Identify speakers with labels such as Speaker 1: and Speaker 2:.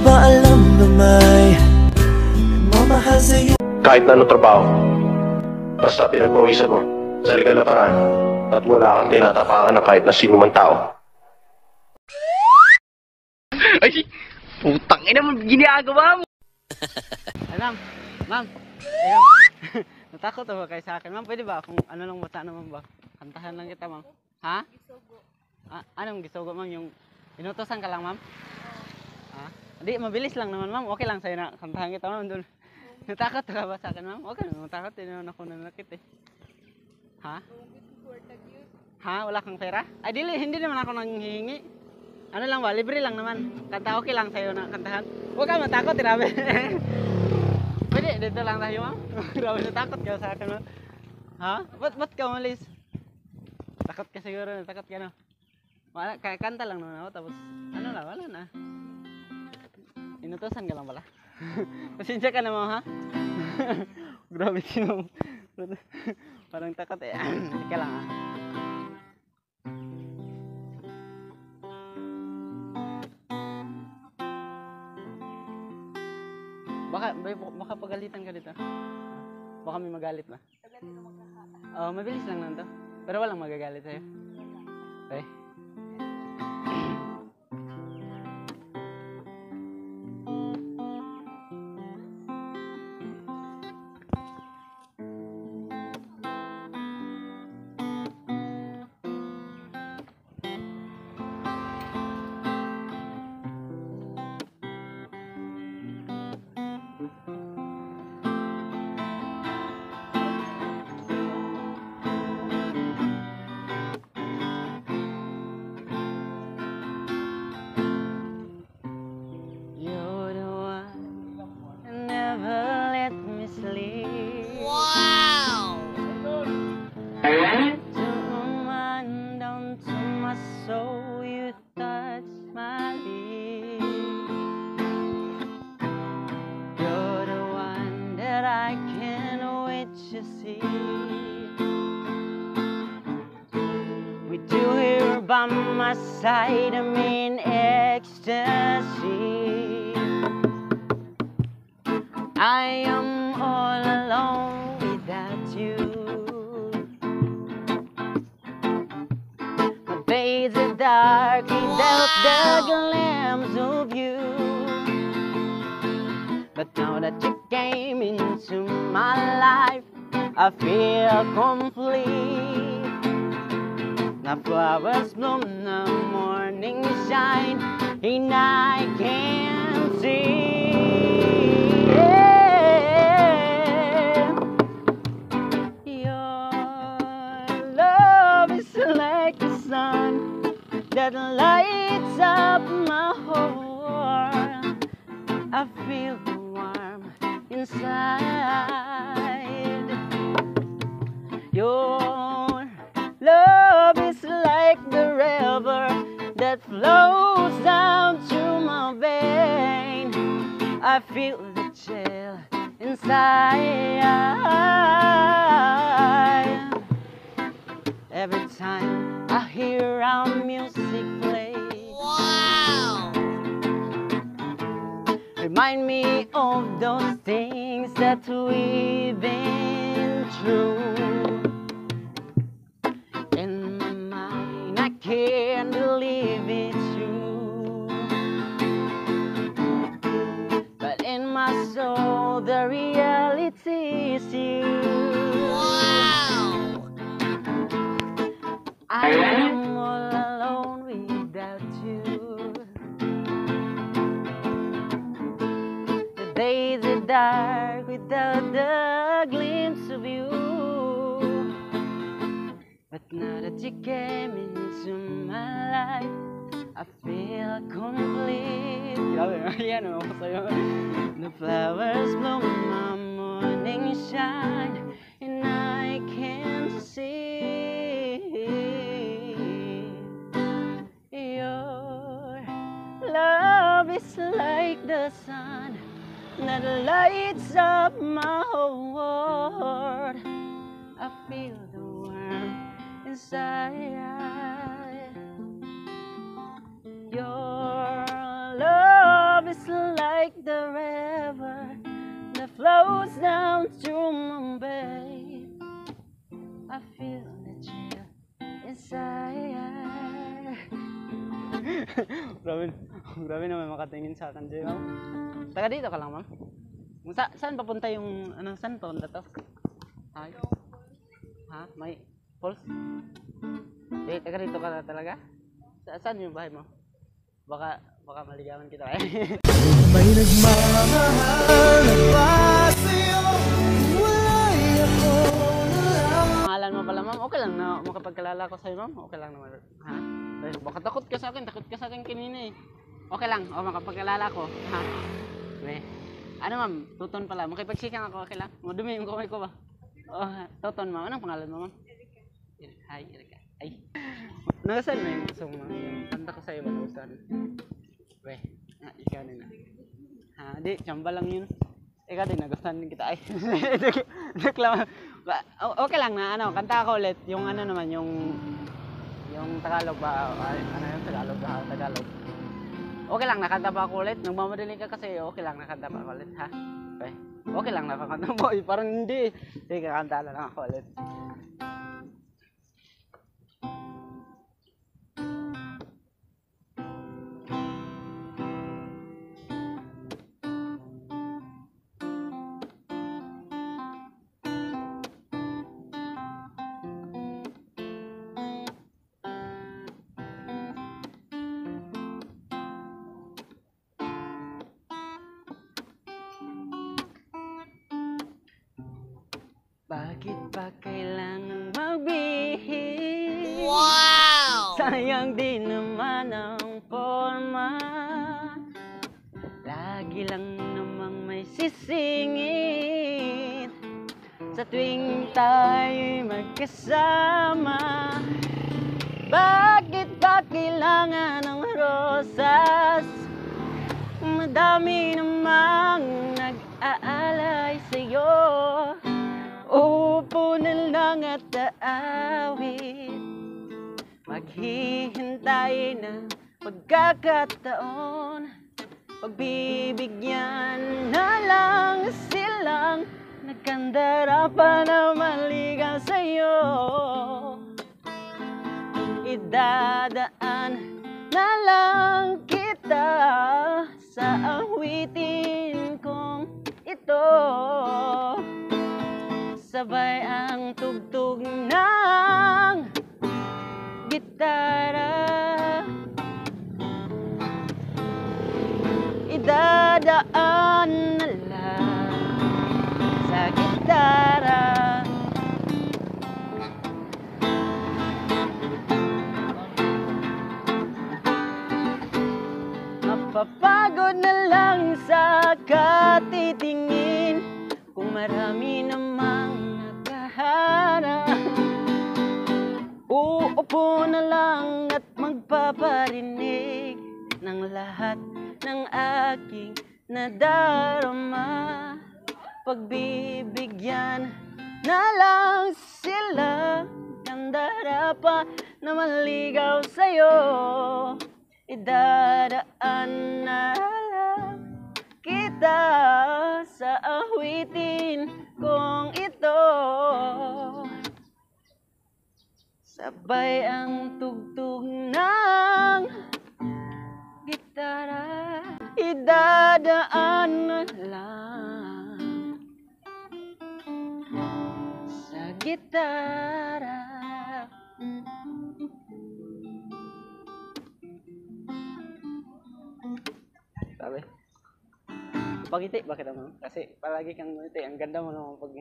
Speaker 1: ba alam na may mamahal sa'yo?
Speaker 2: Kahit na anong trabaho, basta pinagpawisan mo sa legal na paraan at wala kang tinatapakan ng kahit na sino man tao.
Speaker 3: Ay, putang ina mo, ginagawa mo!
Speaker 4: Ay, ma'am, ayun. Natakot ba kayo sa akin? Ma'am, pwede ba kung ano lang bata naman ba? Kantahan lang kita, ma'am. Ha? Gisugo. Anong gisugo, ma'am? Yung inutosan ka lang, ma'am? Ha? Hindi, mabilis lang naman, ma'am. Okay lang sa'yo na kantahan kita, ma'am. Doon. Natakot ka ba sa akin, ma'am? Okay lang, natakot. Hindi naman ako nanakit eh. Ha? Ha? Wala kang pera? Ay, hindi naman ako nanghihingi. Ano lang ba? Libre lang naman. Kanta okay lang sa'yo na kantahan. Huwag ka matakot, tirabe. Pwede, dito lang tayo, ma'am. Grabe, natakot ka sa akin, ma'am. Ha? Ba't ka umalis? Takot ka siguro, natakot ka na. Kanta lang naman ako, tapos ano lang, wala na. Inutosan ka lang pala. Pasensya ka naman, ha? Grabe si ma'am. Parang takot eh. Ika lang, ha? Baka pagalitan ka dito. Baka may magalit na. Oh, mabilis lang nanto. Pero walang magagalit sa'yo. Okay. With you here by my side, I'm in ecstasy. I am all alone without you. My days are dark without the glimpse of you. But now that you came into my life, I feel complete. The flowers bloom, the morning shine, and I can see. Yeah. Your love is like the sun that lights up my heart. I feel the warmth inside. Your love is like the river that flows down to my vein. I feel the chill inside. Every time I hear our music play, wow! Remind me of those things that we've been through. Can't believe it's true, but in my soul the reality is you. Wow! I am all alone without you. The days are dark without the glimpse of you. But now that you came into my life, I feel complete. Yan o, sa'yo. The flowers bloom, my morning shine, and I can see. Your love is like the sun that lights up my whole world. I feel the warmth inside. Your love is flows down to Mumbai. I feel the chill inside. Grabe naman makatingin sa akin dyan, ma'am. Taga dito ka lang, ma'am? Saan papunta yung, saan papunta to? Ay. Ha? May falls? Taga dito ka na talaga? Saan yung bahay mo? Baka maligawan kita eh.
Speaker 1: May nagmamahal na ba sa'yo? Wala'y ako na lang.
Speaker 4: Pangalan mo pala, ma'am? Okay lang na makapagkalala ko sa'yo, ma'am? Okay lang naman. Ha? Baka takot ka sa akin kanina eh. Okay lang, makapagkalala ko. Ha? Ano, ma'am? Tuton pala. Makipagsikan ako, okay lang? Madumi yung kamay ko ba? Tuton, ma'am. Anong pangalan mo, ma'am? Hi, Erika. Ay. Nagasan mo yung song mo? Yung kanta ko sa'yo ba nagustuhan? Ikaw din na. Ha, di, tsamba lang yun. Ikaw din, nagustuhan din kita. Ay, naklaman. Okay lang na, kanta ko ulit. Yung naman, yung Tagalog ba? Ano yung Tagalog ba? Tagalog. Okay lang, nakanta pa ako ulit. Nagmamadali ka kasi, okay lang, nakanta pa ako ulit, ha? Okay lang, nakakanta mo. Parang hindi. Sige, kakanta na lang ako ulit. Bakit ba kailangan magbihis? Wow! Sayang din naman ang forma. Lagi lang namang may sisingit sa tuwing tayo'y magkasama. Bakit ba kailangan ng rosas? Madami namang nag-aalay sa'yo. Upo na lang at aawit. Maghihintay ng pagkakataon. Pagbibigyan na lang silang nagkandara pa na maligaw sa'yo. Idadaan na lang kita sa awitin kong ito. Sabay ang tugtog ng gitara. Idadaan na lang sa gitara. Mapapagod na lang sa katitingin kung marami namang nakaharap. Uupo na lang at magpaparinig ng lahat ng aking nadarama. Pagbibigyan na lang sila kandara pa na maligaw sa'yo. Idadaan na lang kita sa awitin kong ito. Sabay ang tugtog ng gitara. Idadaan na lang sa gitara. Sabi, pagiti, bakit naman? Kasi palagi kang ngiti, ang ganda mo naman pag